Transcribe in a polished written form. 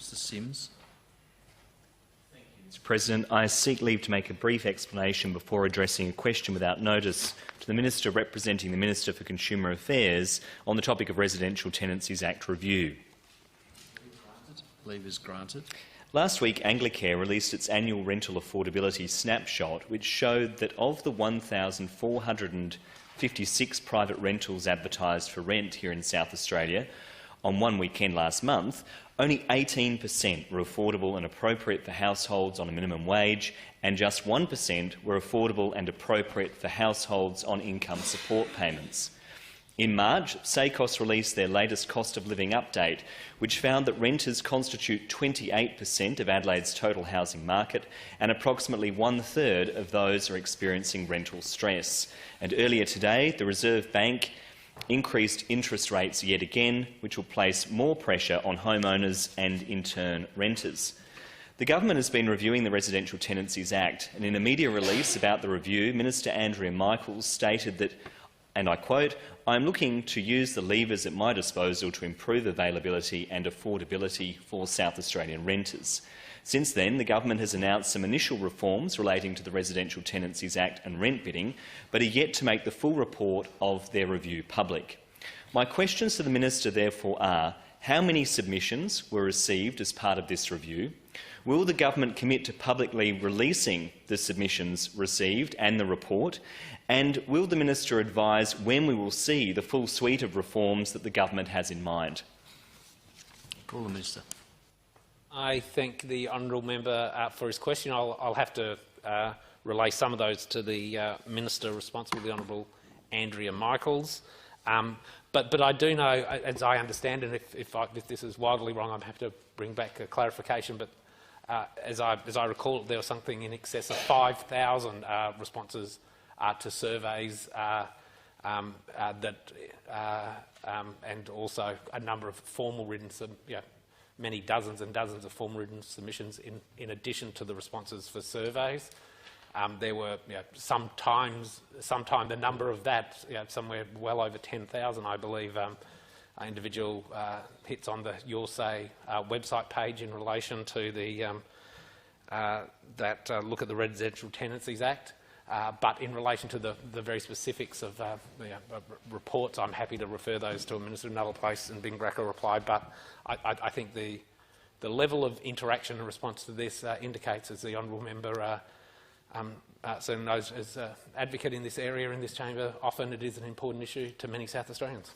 Mr Sims. Mr President, I seek leave to make a brief explanation before addressing a question without notice to the Minister representing the Minister for Consumer Affairs on the topic of Residential Tenancies Act review. Leave is granted. Last week, Anglicare released its annual rental affordability snapshot, which showed that of the 1,456 private rentals advertised for rent here in South Australia on one weekend last month, only 18% were affordable and appropriate for households on a minimum wage, and just 1% were affordable and appropriate for households on income support payments. In March, SACOS released their latest cost of living update, which found that renters constitute 28% of Adelaide's total housing market, and approximately 1/3 of those are experiencing rental stress. And earlier today, the Reserve Bank increased interest rates yet again, which will place more pressure on homeowners and, in turn, renters. The government has been reviewing the Residential Tenancies Act, and in a media release about the review, Minister Andrea Michaels stated that, and I quote, "I am looking to use the levers at my disposal to improve availability and affordability for South Australian renters." Since then, the government has announced some initial reforms relating to the Residential Tenancies Act and rent bidding, but are yet to make the full report of their review public. My questions to the Minister, therefore, are: how many submissions were received as part of this review? Will the government commit to publicly releasing the submissions received and the report? And will the Minister advise when we will see the full suite of reforms that the government has in mind? Call the Minister. I thank the honourable member for his question. I'll have to relay some of those to the Minister responsible, the Honourable Andrea Michaels. But I do know, as I understand, and if this is wildly wrong, I'm happy to bring back a clarification, but as I recall, there was something in excess of 5,000 responses to surveys and also a number of formal written, many dozens and dozens of formal written submissions in addition to the responses for surveys. There were sometime the number of that, somewhere well over 10,000, I believe, individual hits on the Your Say website page in relation to the look at the Residential Tenancies Act. But in relation to the very specifics of reports, I'm happy to refer those to a Minister in another place, and Bing Bracker replied. But I think the level of interaction in response to this indicates, as the honourable member certainly knows, as advocate in this area in this chamber, often it is an important issue to many South Australians.